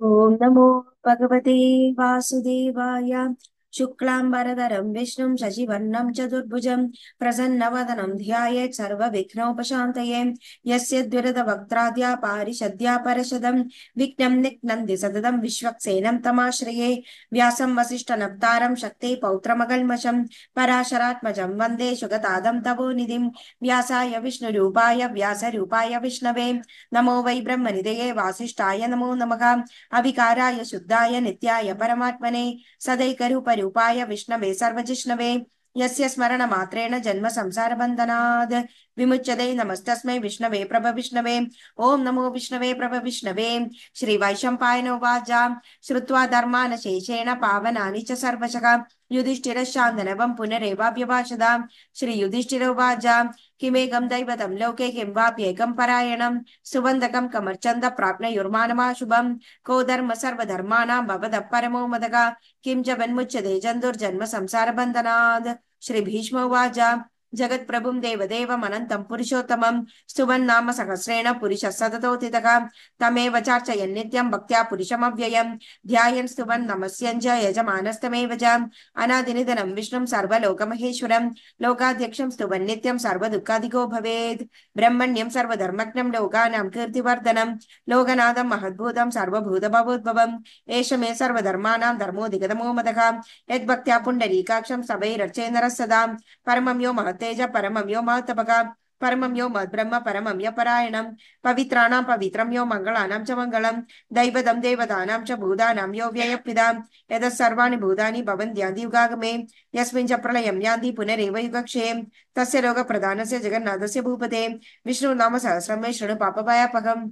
ओम नमो भगवते वासुदेवाय। शुक्लांबरधरं विष्णुं शशिवर्णं चतुर्भुजं प्रसन्नवदनं ध्यायेत् सर्वविघ्नोपशान्तये। यस्य द्विरदवक्त्राद्या पारिषद्या परशदं विघ्नं निघ्नन्ति सततं विश्वक्सेनं तमाश्रये। व्यासं वसिष्ठनप्तारं शक्ते पौत्रमकल्मषं पराशरात्मजं वन्दे शुगतादं तपोनिधिं। व्यासाय विष्णुरूपाय व्यासरूपाय विष्णवे नमो वै ब्रह्मनिधये वासिष्ठाय नमो नमः। अविकाराय शुद्धाय नित्याय परमात्मने सदैकरूपरूपाय विष्णवे सर्वजिष्णवे। यस्य स्मरणमात्रेण जन्म संसारबन्धनाद् विमुच्यते। नमस्तस्मै विष्णवे प्रभ विष्णवे। ओम नमो विष्णवे प्रभ विष्णवे। श्रीवैशम्पायन उवाच श्रुत्वा धर्मान् शेषेण पावनानि च सर्वशः युधिष्ठिरशान्तनवं पुनरेवाभ्यभाषत। श्रीयुधिष्ठिर उवाच किमेकं दैवतं लोके किं वाप्येकं परायणं सुबन्धकं कमर्चन्द प्राप्नुयुर्मानमाशुभम्। को धर्म सर्वधर्माणां भवतः परमो मदः किं च वन्मुच्यते जन्तुर्जन्म संसारबन्धनात्। श्री भीष्म उवाच जगत्प्रभुं देवदेवमनन्तं पुरुषोत्तमं स्तुवन्नाम सहस्रेण पुरुषः सततोत्थितः तमेव चार्चयन् नित्यं भक्त्या पुरुषमव्ययम् ध्यायन् स्तुवन् नमस्यन् च यजमानस्तमेव च अनादिनिधनं विष्णुं सर्वलोकमहेश्वरं लोकाध्यक्षं स्तुवन् नित्यं सर्वदुःखादिको भवेत्। ब्रह्मण्यं सर्वधर्मज्ञं लोकानां कीर्तिवर्धनं लोकनाथं महद्भूतं सर्वभूतभवोद्भवम् एष मे सर्वधर्माणां धर्मोऽधिगतमो मदः यद्भक्त्या पुण्डरीकाक्षं सभैरर्चेत नरः सदा। परमं यो महत्तेज परमं यो महत्तपः परमं यो मद्ब्रह्म परमं य परायणं पवित्राणां पवित्रं यो मङ्गलानां च मङ्गलं दैवतं देवतानां च भूतानां यो व्ययः यतः सर्वाणि भूतानि भवन्त्यादियुगागमे यस्मिन् च प्रलयं यान्ति पुनरेव युगक्षये तस्य लोकप्रधानस्य जगन्नाथस्य भूपते विष्णुनाम सहस्रं मे शृणु पापभयापहम्।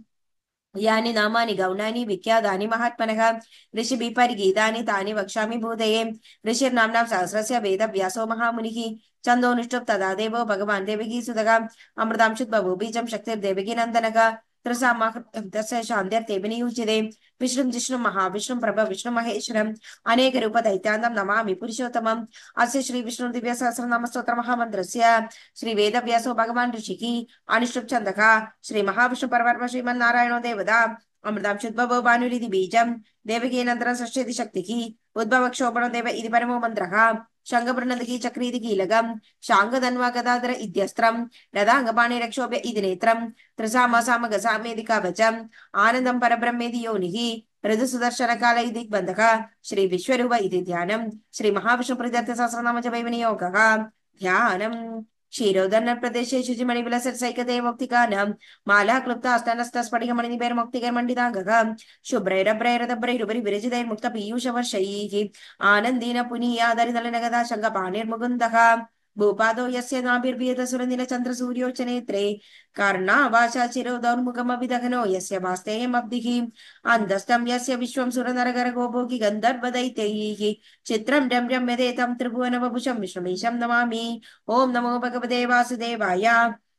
यानि नामानि गौणानि विख्यातानि महात्मनः ऋषिभिः परिगीतानि तानि वक्ष्यामि भूतये। ऋषिर्नाम्नां सहस्रस्य वेदव्यासो महामुनिः छन्दोनुष्टुप् तदा देवो भगवान् देवकीसुतः अमृतांशुद्भवो बीजं शक्तिर्देवकीनन्दनः त्रसामाहृतस्य शान्त्यर्थेऽपि नियुज्यते। विष्णुं जिष्णुं महाविष्णुं प्रभ विष्णु महेश्वरम् अनेकरूपदैत्यान्तं नमामि पुरुषोत्तमम्। अस्य श्री विष्णु दिव्य सहस्रनाम स्तोत्र महामन्त्रस्य श्री वेदव्यासो भगवान् ऋषिः अनुष्टुप् छन्दः श्री महाविष्णु परब्रह्म श्रीमन्नारायणो देवता अमृतांशुद्भवो भानुरिति बीजं देवकीनन्दनं सृष्टिति शक्तिः उद्भवक्षोभणो देव इति परमो मन्त्रः शङ्खपृणदिकी चक्रीति कीलकं शाङ्गधन्वा गदाधर इत्यस्त्रं रदाङ्गपाणिरक्षोभ्य इति नेत्रं त्रिसाम गसामेति कवचम् आनन्दं परब्रह्मेति योनिः ऋतुसुदर्शनकाल इति बन्धः श्री विश्वरूप इति ध्यानं श्री महाविष्णुप्रीत्यर्थ सहस्रनाम च वैविनियोगः ध्यानम्। ക്ഷീരോദർണ പ്രദേശേ ശുചിമണിവിലസൈകതേ മുക്തികാനം മാലാ ക്ലുപ്ത അസ്തനസ്തസ്ഫടികമണിനിഭൈർമുക്തികൈർമണ്ഡിതാംഗഃ ശുഭ്രൈരഭ്രൈരതഭ്രൈരുപരി വിരചിതൈർമുക്ത പീയൂഷവർഷൈः ആനന്ദീന പുനീയാദരിതലനഗതാ ശങ്കപാണിർമുകുന്ദः भूपादो यस्य नाभिर्भीतसुरनिलचन्द्रसूर्योच्चनेत्रे कर्णावाचा चिरोदौर्मुखमभिदहनो यस्य वास्तेयमब्धिः अन्धस्तं यस्य विश्वं सुरनरगरगोभोगि गन्धर्वदैत्यैः चित्रं रम्यं यदेतं त्रिभुवनवभुषं विष्णुमीशं नमामि। ओं नमो भगवते वासुदेवाय।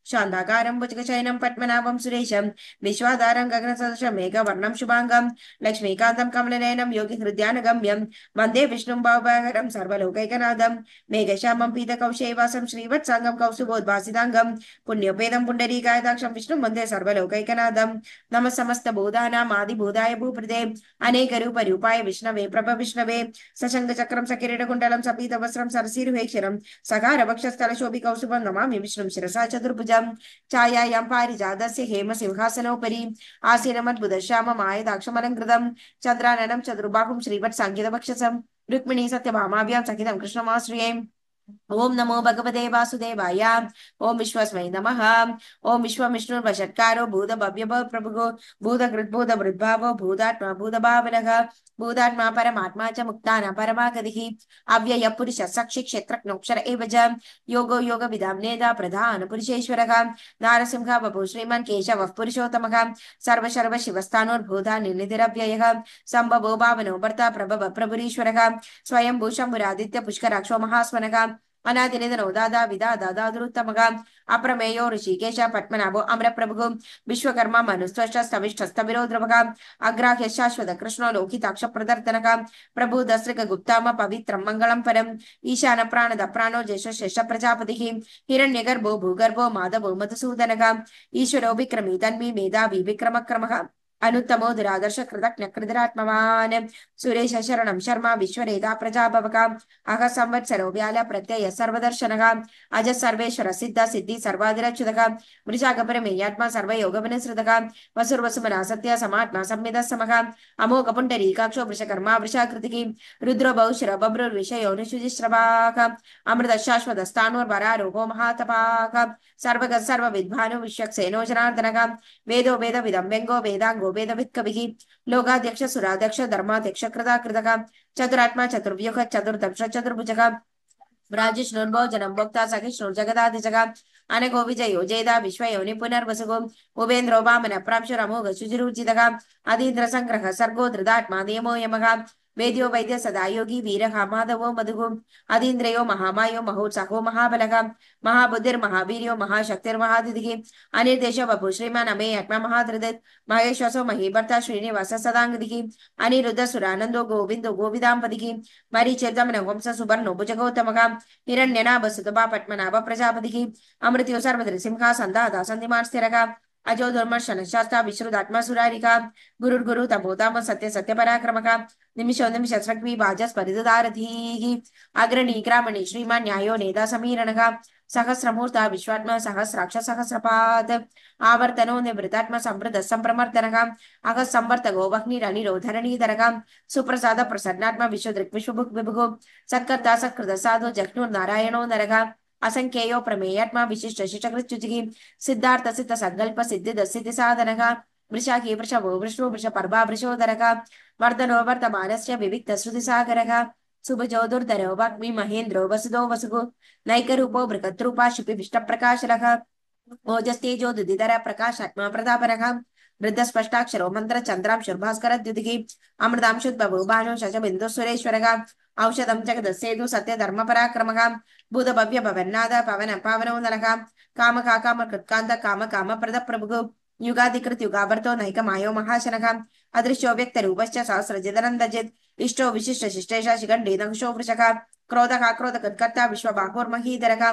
शान्ताकारं भुजगशयनं पद्मनाभं सुरेशं विश्वाधारं गगनसदृशं मेघवर्णं शुभाङ्गं लक्ष्मीकान्तं कमलनयनं योगिहृद्यानगम्यं वन्दे विष्णुं भवभयहरं सर्वलोकैकनाथं मेघश्यामं पीतकौशेवासं श्रीवत्साङ्गं कौस्तुभोद्भासिताङ्गं पुण्योपेदं पुण्डरीकायदाक्षं विष्णुं वन्दे सर्वलोकैकनाथं। नमः समस्तभूतानाम् आदिभूताय भूपृते अनेकरूपरूपाय विष्णवे प्रभ विष्णवे सशङ्खचक्रं सकिरीटकुण्डलं सपीतवस्त्रं सरसीरुहेक्षरं सकारवक्षस्थलशोभिकौस्तुभं नमामि विष्णुं शिरसा चतुर्भुजम् छायायां पारिजातस्य हेमसिंहासनोपरि आसीनमद्भुतश्याममायदाक्षमलङ्कृतं चन्द्राननं चतुर्बाहुं श्रीवत्साङ्कितवक्षसं रुक्मिणी सत्यभामाभ्यां सहितं कृष्णमाश्रये। ओम नमो भगवते वासुदेवाय। ओम विश्वस्मै नमः। ओम विश्वविष्णुर्वषट्कारो भूत भव्य प्रभुगो भूतकृद्भूत वृद्भावो भूतात्मा भूतभावनः भूतात्मा परमात्मा च मुक्तानां परमागतिः अव्यय पुरुष साक्षि क्षेत्रज्ञोऽक्षर एव च योगो योगविदां नेता प्रधान पुरुषेश्वरः नारसिंह बभू श्रीमान् केशवः पुरुषोत्तमः सर्वशर्व शिवस्थानोर्भूता निर्निधिरव्ययः सम्भवो भावनो भर्ता प्रभव प्रभुरीश्वरः स्वयं भूषम्बुरादित्य पुष्कराक्षो महास्वनः अनादिनिधनो दादा विदा दादादुरुत्तमः अप्रमेयो ऋषिकेश पद्मनाभो अमरप्रभुः विश्वकर्मा मनुस्त्वष्टस्तविष्टस्तविरो द्रवः अग्राह्य शाश्वत कृष्णो लोकिताक्ष प्रदर्तनः प्रभु दस्रिक गुप्ताम पवित्रं मङ्गलं परम् ईशान प्राणद प्राणो ज्येष्ठ प्रजापतिः हिरण्यगर्भो भूगर्भो माधवो मधुसूदनः ईश्वरो विक्रमी तन्वी मेधावी विक्रमक्रमः अनुत्तमो दुरादर्श कृतज्ञ कृतरात्मवान् सुरेश शरणं शर्मा विश्वरेता प्रजाभवका अह संवत्सरो व्याल प्रत्यय सर्वदर्शनः अज सर्वेश्वर सिद्ध सिद्धि सर्वादिरच्युतः मृषाकपरमेयात्मा सर्वयोगविनसृतः वसुर्वसुमना सत्य समात्मा संविदः समः अमोघ पुण्डरीकाक्षो वृषकर्मा वृषाकृतिः रुद्रो बहुशिर बभ्रुर्विषयो निशुजिश्रवाः अमृत शाश्वतस्थाणुर्वरारोहो महातपाः सर्वगः सर्वविद्भानु विश्वक्सेनो जनार्दनः वेदो वेदविदं व्यङ्गो वेदाङ्गो वेदवित्कविः लोकाध्यक्ष सुराध्यक्ष धर्माध्यक्ष कृताकृतः चतुरात्मा चतुर्व्यूह चतुर्दक्ष चतुर्भुजः राजिष्णुर्भोजनं भोक्ता सहिष्णुर्जगदाधिजः अनघो विजयो जेदा विश्वयोनि पुनर्वसुगो उपेन्द्रो वामन प्रांशुरमोघ शुचिरुचितः अधीन्द्रसङ्ग्रह सर्गो धृतात्मा नियमो यमः वेद्यो वैद्य सदा योगी वीरः माधवो मधुः अधीन्द्रयो महामायो महोत्साहो महाबलः महाबुद्धिर्महावीर्यो महाशक्तिर्महादितिः अनिर्देशो वपु श्रीमान् अमे आत्मा महाधृदित् महेश्वसो महीभर्ता श्रीनिवास सदाङ्गदिः अनिरुद्ध सुरानन्दो गोविन्दो गोविदाम्पतिः मरीचिर्दमन वंश सुवर्णो भुजगौतमः हिरण्यनाभ सुतपा पद्मनाभ प्रजापतिः अमृत्यो सर्वदृसिंहा सन्दाता सन्धिमान् स्थिरः अजो दुर्मर्शन शास्ता विश्रुतात्मा सुरारिका गुरुर्गुरु तमोताम सत्य सत्य पराक्रमः निमिषो निमिष सृग्वी वाजस्परिदारधीः अग्रणी ग्रामणी श्रीमान् न्यायो नेता समीरणः सहस्रमूर्ता विश्वात्मा सहस्राक्ष सहस्रपात् आवर्तनो निवृतात्मा संवृत संप्रमर्दनः अह संवर्तको वह्निरनिरो धरणीधरः सुप्रसाद प्रसन्नात्मा विश्वदृक् विश्वभुक् विभुः सत्कर्ता सत्कृत साधु जघ्नुर्नारायणो नरः असंख्येयो प्रमेयात्मा विशिष्ट शिष्टकृत्युजिः सिद्धार्थ सिद्ध संकल्प सिद्धिद सिद्धि साधनः वृषाकी वृषभो वृषो वृषपर्वा वृषोदरः वर्धनो वर्तमानस्य विविक्त श्रुतिसागरः सुभजो दुर्धरो वाग्मी महेन्द्रो वसुदो वसुः नैकरूपो बृहद्रूपा शिपि विष्टप्रकाशरः ओजस्तेजो दुदिधर प्रकाशात्मा प्रतापनः वृद्धस्पष्टाक्षरो मन्त्र चन्द्रांशुर्भास्कर द्युतिः अमृतांशुद्भवो भानु शशबिन्दु सुरेश्वरः औषधं जगदस्सेतु सत्य धर्म पराक्रमः भूत भव्य भवन्नाद पवन पावनो नरः काम काम कृत्कान्त काम काम प्रद प्रभुः युगाधिकृत युगावर्तो नैकमायो महाशनः अदृश्यो व्यक्त रूपश्च सहस्रजिदनन्दजित् इष्टो विशिष्ट शिष्टेश शिखण्डी नंशो वृषः क्रोधः क्रोध कृत्कर्ता विश्वबाहुर्महीधरः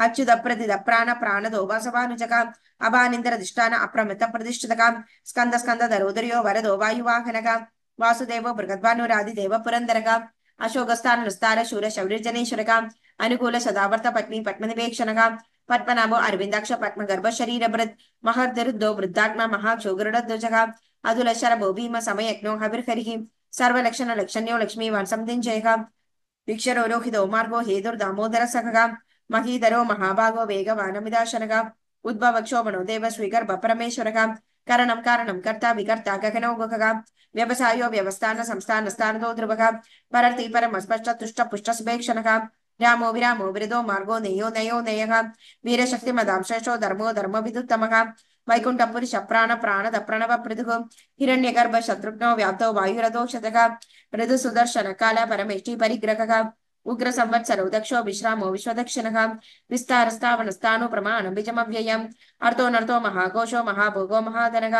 अच्युत प्रतिद प्राण प्राणदो वासवानुजः अभानिन्द्र दिष्टान अप्रमित प्रतिष्ठितः स्कन्द स्कन्द धरोदर्यो वरदो वायुवाहनः वासुदेवो बृहद्भानुरादिदेव पुरन्दरः अशोकस्तान नुस्तार शूर शौर्यजनेश्वरः अनुकूल सदावर्त पत्नी पद्मनिवेक्षणः पद्मनाभो अरविन्दाक्ष पद्मगर्भ शरीरभृत् महर्दरुद्धो वृद्धात्मा महाक्षोगरुडध्वजः अतुल शरभो भीम समयज्ञो हविर्हरिः सर्वलक्षण लक्षण्यो लक्ष्मीवान् संदिञ्जयः भिक्षरोहितो मार्गो हेतुर्दामोदर सखः महीधरो महाभागो वेगवानमिदाशनः उद्भवक्षोभणो देव स्वीगर्भ परमेश्वरः करणं कारणं कर्ता विकर्ता गगनो गुहः व्यवसायो व्यवस्थान संस्थान स्थानदो ध्रुवः परर्ति परमस्पष्ट तुष्ट पुष्ट सुभेक्षणः रामो विरामो विरदो मार्गो नेयो नयो नेयः वीरशक्तिमदां श्रेष्ठो धर्मो धर्मविदुत्तमः वैकुण्ठपुरुष प्राण प्राणद प्रणव पृथुः हिरण्यगर्भ शत्रुघ्नो व्याप्तो वायुरदोषतः मृदु सुदर्शन काल परमेष्टि परिग्रहः उग्र संवत्सरो दक्षो विश्रामो विश्वदक्षिणः विस्तारस्तावनस्तानु प्रमाणं बीजमव्ययम् अर्थो महाघोषो महाभोगो महाधनः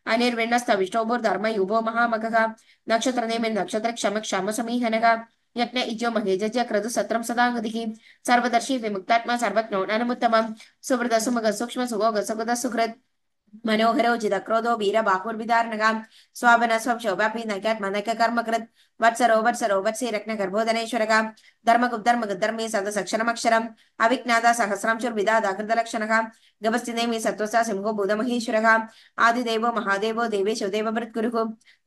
अनिर्विण्णस्तविष्टो भूर्धर्मयुभो महामघः नक्षत्रनेमिर् नक्षत्र क्षम क्षम समीहनः यज्ञ इज्यो महेजज्य क्रतु सत्रं सदाङ्गतिः सर्वदर्शी विमुक्तात्मा सर्वज्ञो ननुमुत्तमं सुहृद सुमुख सूक्ष्म सुगोग सुगद सुहृत् मनोहरो जिदक्रोधो वीर बाहुर्विदारणः स्वावन स्वक्षोभापि नैकात्म नैक कर्मकृत् वत्सरो वत्सरो वत्सी रत्नगर्भोदनेश्वरः धर्मगुद्धर्मे सदसक्षरमक्षरम् अविज्ञाता सहस्रांशुर्विदादा कृतलक्षणः गभस्तिनेमि सत्त्वसा सिंहो बुधमहेश्वरः आदिदेवो महादेवो देवेशो देवभृत्कुरुः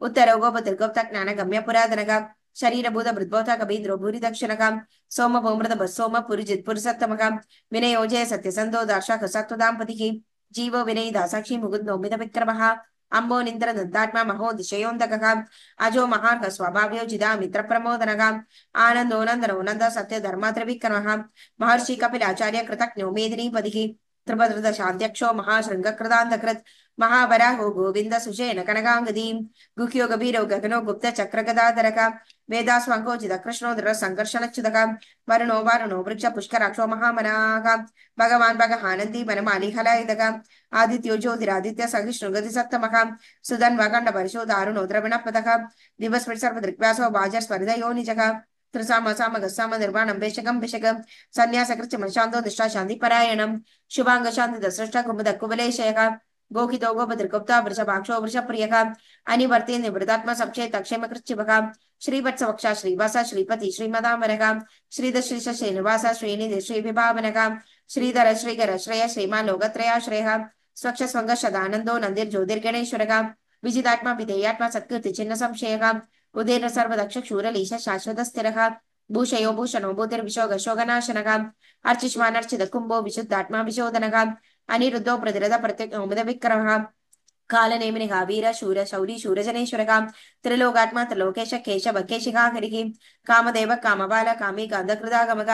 उत्तरो गोपतिर्गोप्ता ज्ञानगम्य पुरातनः शरीरभूत मृद्भोता कबीन्द्रो भूरि दक्षिणः सोम भौमृत सोम पुरुजित् पुरुषोत्तमः विनयोजय सत्यसन्धो दार्शः सत्त्वदाम्पतिः जीवो विनयिदा साक्षी मुकुन्दोमित विक्रमः अम्बो निन्द्र दन्तात्मा महो दिशयोन्दकः अजो महार्घ स्वभाव्यो जिदा मित्र प्रमोदनः आनन्दो नन्दनो नन्द सत्य धर्मात्रिविक्रमः महर्षि कपिलाचार्य कृतज्ञो मेदिनीपतिः त्रिभद्रद शान्त्यक्षो महाशृङ्गकृतान्तकृत् महावराहो गोविन्द सुषेण कनकाङ्गदीं गुह्यो गभीरो गगनो गुप्त चक्रगदाधरः वेदास्वाङ्को चिदकृष्णो दृढ सङ्कर्षणच्युतः वरुणो वारुणो वृक्ष पुष्कराक्षो महामनाः भगवान् भगहानन्दी वनमालिहलायुधः आदित्यो ज्योतिरादित्य सहिष्णुगति सप्तमः सुधन्वकण्ड परिशो दारुणो द्रविणपदः दिवस्फुट सर्वदृक्व्यासो वाजस्परिदयो निजः त्रिसाम साम गस्साम निर्वाणं वेशकं विशकं सन्यासकृत्य शान्तो निष्ठा शान्तिपरायणं शुभांग शान्ति दसृष्ट कुमुद कुवलेशयः गोहितो गोपतिर्गुप्ता वृषभाक्षो वृषप्रियः अनिवर्ते निवृतात्मा संक्षेत अक्षेम कृच्छिवः श्रीवत्सवक्षा श्रीवास श्रीपति श्रीमदामनः श्रीधश्रीश श्रीनिवास श्रीनिधि श्रीविभावनः श्रीधर श्रीकर श्रेय श्रीमान् लोकत्रयाश्रयः स्वच्छ स्वंग सदानंदो नंदिर्ज्योतिर्गणेश्वरः विजितात्मा विधेयात्मा सत्कृति चिन्ह संशयः उदीर्ण सर्वदक्ष शूरलीश शाश्वत स्थिरः भूषयो भूषणो भूतिर्विशोगशोगनाशनः अर्चिष्मानर्चित कुंभो विशुद्धात्मा विशोधनः अनिरुद्धो प्रतिरथ प्रत्यग्नोमुद विक्रमः कालनेमिनिः वीर शूर शौरी शूरजनेश्वरः त्रिलोकात्मा त्रिलोकेश केशव केशिका हरिः कामदेव कामबाल कामी कान्तकृतागमः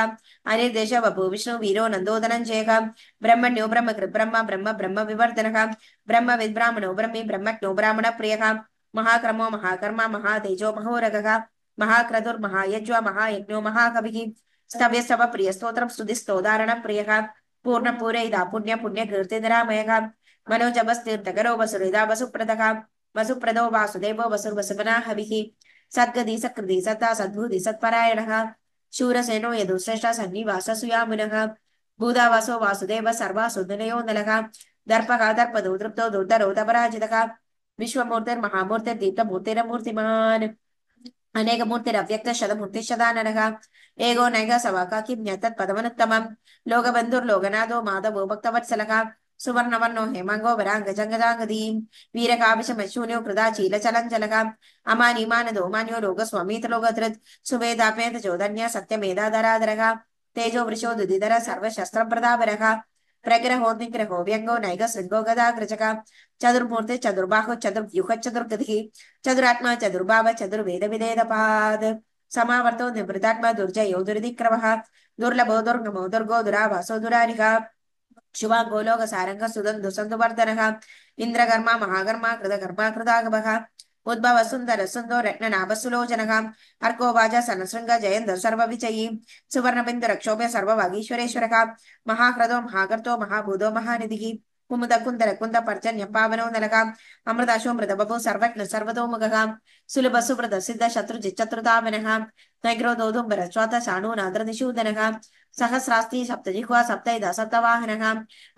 अनिर्देश वपु विष्णु वीरो नन्दो धनञ्जयः ब्रह्मण्यो ब्रह्मकृत् ब्रह्म ब्रह्म ब्रह्म विवर्धनः ब्रह्म विद्ब्राह्मणो ब्रह्मी ब्रह्मज्ञो ब्राह्मण प्रियः महाक्रमो महाकर्मा महातेजो महोरगः महाक्रतुर्महायज्वा महायज्ञो महाकविः स्तव्यस्तव प्रिय स्तोत्रं स्तुतिस्तोदारण प्रियः पूर्ण पूरयिता पुण्य पुण्य कीर्तिधरामयः मनोजवस्तीर्थकरो वसुहृदा वसुप्रदः वसुप्रदो वासुदेवो वसुर्वसुमना हविः सद्गति सत्कृति सत्ता सद्भूति सत्परायणः शूरसेनो यदुश्रेष्ठ सन्निवास सुयामुनः भूतावासो वासुदेव सर्वासुदनयो नलः दर्पः दर्पदो दृप्तो दुर्धरो दपराजितः विश्वमूर्तिर्महामूर्तिर्दीप्तमूर्तिरमूर्तिमान् अनेकमूर्तिरव्यक्त शतमूर्तिशदाननः एगो नैग सवाका किं न्यतत्पदमनुत्तमं लोकबन्धुर्लोकनाथो माधवो भक्तवत्सलः सुवर्णवर्णो हेमांगो वराङ्गजङ्गदाङ्गदीं वीरकाविशमशून्यो कृदाचीलचलञ्चलः अमानिमानदो मान्यो लोकस्वामीतलोकधृत् सुवेदापेतचोदन्य सत्यमेधाधराधरः तेजो वृषो दुदिधर सर्वशस्त्रप्रदापरः प्रग्रहो निग्रहो व्यङ्गो नैग शृङ्गो गदाग्रजः चतुर्मूर्ति चतुर्बाहो चतुर्व्यूह चतुर्गतिः चतुरात्मा चतुर्भाव चतुर्वेद विधेदपाद समावर्तो निवृतात्मा दुर्जयो दुर्दिक्रमः दुर्लभो दुर्गमो दुर्गो दुराभासो दुरारिः शुभांगो लोक सारंग सुदंदु संदुवर्धनः इंद्रकर्मा महाकर्मा कृतकर्मा कृतागमः उद्भव सुंदर सुंदो रत्ननाभ सुलोचनः अर्को वाजा सनसृंग जयंत सर्वविजयी सुवर्णबिंदु रक्षोभ्य सर्ववागीश्वरेश्वरः महाक्रदो महाकर्तो महाभूतो महानिधिः कुमुद कुंदर कुंद पर्जन्य पावनो नलः अमृताशो बभु सर्वज्ञ सर्वतोमुखः सुलभ सुब्रत सिद्ध शत्रुजित् चतुर्धामनः नैग्रो दोदुम्बर श्वात शाणूनाद्रनिषूदनः सहस्रास्ति सप्तजिह्वा सप्तैदा सप्तवाहनः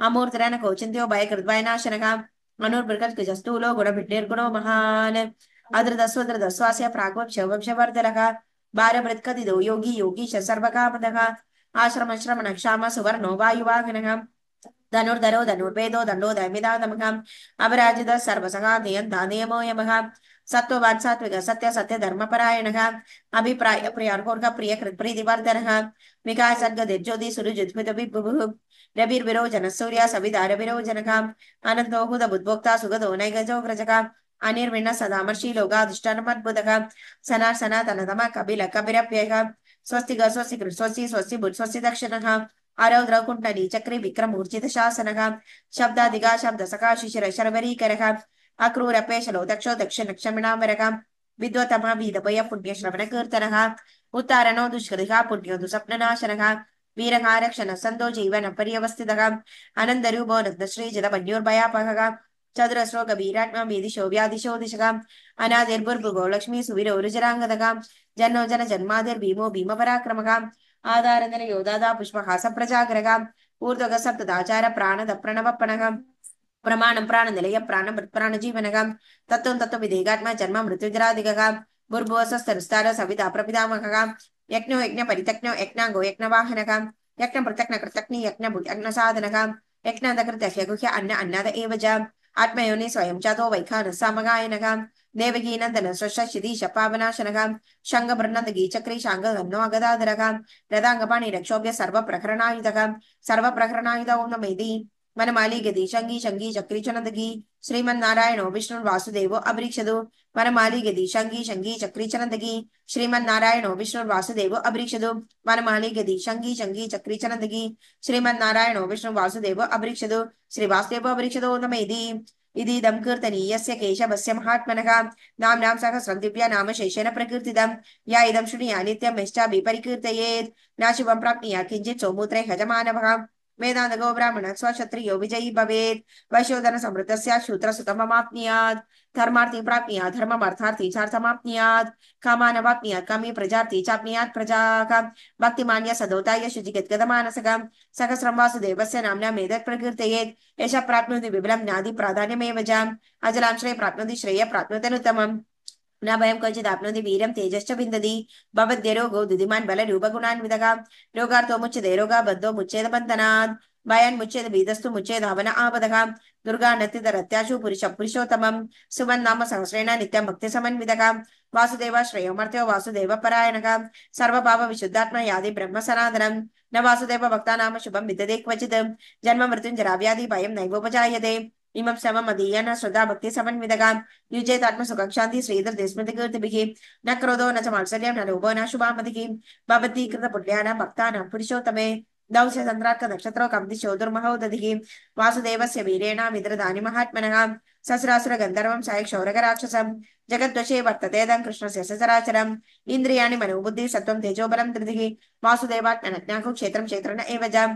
अमूर्तिरनको चिन्त्यो भयकृद्भयनाशनः अनुर्बृहत्कुजस्थूलो गुणभिड्निर्गुणो महान् अधृतस्वधृतस्वास्य प्राग्वंशवंशवर्धनः भारभृत्कथितो योगी योगीश सर्वकामदः आश्रमश्रमण क्षाम सुवर्णो वायुवाहनः धनुर्धरो धनुर्वेदो दंडो दैमिदातमः अपराजित सर्वसंगा नियन्ता नियमो यमः सत्त्ववान् सात्विक सत्य सत्य धर्मपरायणः अभिप्राय प्रियार्कोर्ग प्रिय कृत्प्रीतिवर्धनः विकाय सद्गतिर्ज्योति सुरुजुत्मित विभुः रविर्विरोचनः सूर्य सविता रविरोचनः अनन्तो हुत बुद्भोक्ता सुगतो नैगजोग्रजः अनिर्विण्ण सदामर्षि लोकाधिष्ठानमद्भुतः सना सनातनतम कपिल कपिरप्ययः स्वस्तिक स्वस्ति स्वस्ति स्वस्ति बुद् स्वस्ति दक्षिणः आरौद्र कुंडली चक्री विक्रम ऊर्जित शासनः शब्दादिगा शब्द सखा शिशिर शर्वरीकरः अक्रूरपेशलो दक्षो दक्षिण क्षमिणामरः विद्वतमा वीदभय पुण्य श्रवण कीर्तनः उत्तारणो दुष्कृतिः पुण्यो दुःस्वप्ननाशनः वीरः रक्षण सन्दो जीवन पर्यवस्थितः अनन्दरूपो नग्नश्रीजित मन्योर्भयापहः चतुरस्रो गभीरात्मा वेदिशो व्याधिशो दिशः अनादिर्भुर्भुगो लक्ष्मी सुवीरो रुजराङ्गदः जन्नो जन जन्मादिर्भीमो भीमपराक्रमः आधारधन योदादा पुष्पहास प्रजाग्रह ऊर्ध्वग सप्तदाचार प्राणद प्रणवपणः प्रमाणं प्राणनिलय प्राण प्राणजीवनः तत्त्वं तत्त्वविदेगात्मा जन्म मृत्युजरादिगः भूर्भुवस्वस्तरुस्तार सविता प्रपितामहः यज्ञो यज्ञ परितज्ञो यज्ञांगो यज्ञवाहनः यज्ञ प्रत्यग्न कृतज्ञ यज्ञ यज्ञ साधनः यज्ञादकृत्य गुह्य अन्न अन्नाद एव च आत्मयोनि स्वयं चातो वैखानः सामगायनः देवकी नंदन स्वशीश पावनाशनः शंग बृहन्नदगी चक्री शांग गन्नो अगदाधरः रदांगपाणि रक्षोभ्य सर्व प्रकरणायुधः सर्व प्रकरणायुध ओं नमेति वनमाली गति शंगी शंगी चक्री चनदगी श्रीमन्नारायणो विष्णु वासुदेवो अभरीक्षतु वनमाली गति शंगी शंगी चक्री चनदगी श्रीमन्नारायणो विष्णु वासुदेवो अभरीक्षतु वनमाली गति शंगी शंगी चक्री चनदगी श्रीमन्नारायणो विष्णु वासुदेवो अभरीक्षतु श्री वासुदेवो अभरीक्षतो नमेति इदीदं कीर्तनीयस्य केशवस्य महात्मनः नाम्नां सहस्रं दिव्या नाम शेषेण प्रकीर्तितं या इदं शृणुयात् नित्यं यश्चापि परिकीर्तयेत् न शुभं प्राप्नुयात् किञ्चित् सौमूत्रे हजमानवः वेदान्तको ब्राह्मण स्वक्षत्रियो विजयी भवेत् वैश्योधन समृद्धस्य शूद्रसुतममाप्नुयात् धर्मार्थी प्राप्नुयात् धर्ममर्थार्थी चार्थमाप्नुयात् कामानवाप्नुयात् कामी प्रजार्थी चाप्नुयात् प्रजाः भक्तिमान्य सदोताय शुचिगद्गदमानसः सहस्रं वासुदेवस्य नाम्ना मेदत् प्रकीर्तयेत् एष प्राप्नोति विबलं ज्ञाति प्राधान्यमेव च अजलां श्रेय प्राप्नोति श्रेय प्राप्नोतनुत्तमम् न भयं क्वचिदाप्नोति वीरं तेजश्च विन्दति भवद्यरोगो दुधिमान् बलरूपगुणान्वितः रोगार्थो मुच्यते रोगाबद्धो मुच्येत बन्धनात् भयान् मुच्येत भीतस्तु मुच्येत हवन आपदः दुर्गा नतितरत्याशु पुरुषोत्तमं सुमन् नाम सहस्रेण नित्यं भक्तिसमन्वितः वासुदेव श्रेयोमर्थ्यो वासुदेव परायणः सर्वपाप विशुद्धात्मा यादि ब्रह्म सनातनं न वासुदेव भक्ता नाम शुभं विद्यते क्वचित् जन्म मृत्युञ्जराव्याधि भयं नैवोपजायते इमं सममदीयन श्रद्धा भक्ति समन्वितः युजेत आत्मसुखशान्ति श्रीधर स्मृतिकीर्तिभिः न क्रोधो न च मात्सर्यं न लोभो न शुभामतिः भवती कृतपुण्यानां भक्तानां पुरुषोत्तमे दौस्य चन्द्रार्क नक्षत्रो कम्दिशो दुर्महो दधिः वासुदेवस्य वीरेण विद्रदानि महात्मनः सस्रासुर गन्धर्वं सायक्षौरकराक्षसं जगद्वशे वर्तते दं कृष्णस्य सचराचरम् इन्द्रियाणि मनोबुद्धि सत्त्वं तेजोबलं धृतिः वासुदेवात्मनज्ञाको क्षेत्रं क्षेत्रेण एव च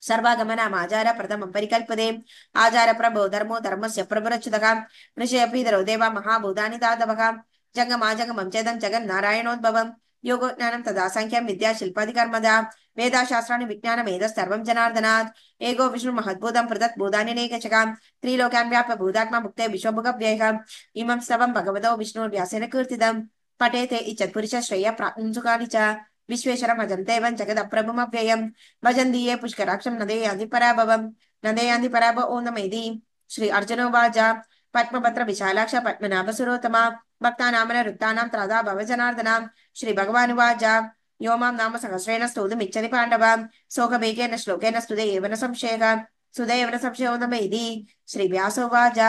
सर्वागमनामाचार प्रथमं परिकल्पते आचार प्रभो धर्मो धर्मस्य प्रभुरच्युतः ऋषयपीधरो देवा महाभूतानि दातवः जङ्गमाजङ्गमं चेदं जगन्नारायणोद्भवम् योगो ज्ञानं तदा सांख्यं विद्या शिल्पादिकर्मदा वेदाशास्त्राणि विज्ञानमेतत्सर्वं जनार्दनात् एको विष्णुमहद्भूतं पृथक् भूतान्यनेकचकां त्रिलोक्यान् व्याप्य भूतात्मा मुक्ते विश्वभुगव्ययः इमं स्तवं भगवतो विष्णुर्व्यासेन कीर्तितं पठेते इच्छत्पुरुष श्रेय प्राप्नुसुखानि च विश्वेश्वरम् अजन्तेवं जगदप्रभुमव्ययम् भजन्ति ये पुष्कराक्षं नदे पराभवम् नदे पराभवो नमेति श्री अर्जुनोवाच पद्मपत्र विशालाक्ष पद्मनाभसुरोत्तमा भक्तानामन रुक्तानां त्राता भव जनार्दनां श्री भगवानुवाच यो मां नाम सहस्रेण स्तोतुमिच्छति पाण्डव सोऽहमेकेन श्लोकेन स्तुते एव न संशयः सुते एव न संशयो नमेति श्री व्यासोवाच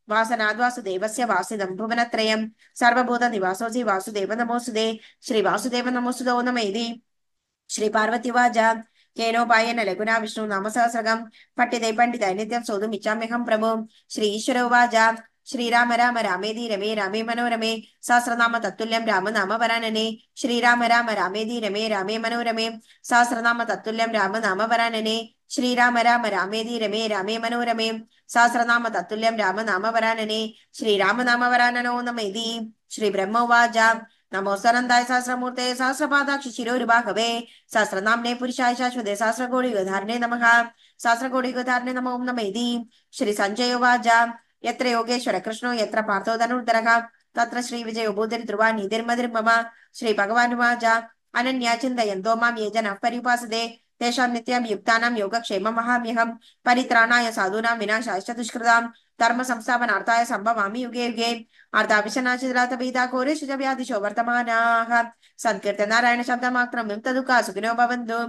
वासनाद्वासुदेवस्य वासिदं भुवनत्रयं सर्वभूतनिवासोऽसि वासुदेव नमोऽस्तुते श्री वासुदेव नमोऽस्तुतो नमेति श्री पार्वतीवाच केनोपायेन लघुना विष्णु नाम सहस्रकं पठ्यते पण्डिताय नित्यं सोढुमिच्छाम्यहं प्रभु श्री ईश्वर उवाच श्रीराम राम रामेति रमे रामे मनोरमे सहस्रनाम तत्तुल्यं राम नाम वरानने श्रीराम राम रामेति रमे रामे मनोरमे सहस्रनाम तत्तुल्यं राम नाम वरानने श्रीराम रामेति रमे रामे मनोरमे सहस्रनाम तत्तुल्यं राम नाम वरानने श्रीराम नाम वराननो नमेति श्री ब्रह्मोवाच नमोस्तनन्दाय सहस्रमूर्ते सहस्रपादाक्षि शिरोरुबाहवे सहस्रनाम्ने पुरुषाय शाश्वते सहस्रकोटियुगधारिणे नमः सहस्रकोटियुगधारिणे नमो ओं नमेति श्री संजय उवाच यत्र योगेश्वर कृष्णो यत्र पार्थो धनुर्धरः तत्र श्रीविजयो भूतिर् ध्रुवा निधिर्मधिर्मम श्री भगवानुवाच अनन्या चिन्तयन्तो मां ये जनाः पर्युपासते तेषां नित्यं युक्तानां योगक्षेममहाम्यहं परित्राणाय साधूनां विनाशाश्च दुष्कृतां धर्म संस्थापनार्थाय सम्भवामि युगे युगे अर्धाभिशनाचिरातपीता कोरेषु वर्तमानाः संकीर्तन नारायण शब्दमात्रं तदुका सुखिनो भवन्तु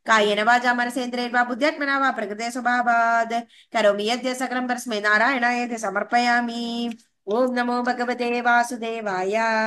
कायेन वाचा मनसेन्द्रियैर्वा बुद्ध्यात्मना वा प्रकृते स्वभावात् करोमि यद्य सकलं परस्मै नारायणाय समर्पयामि। ओम नमो भगवते वासुदेवाय।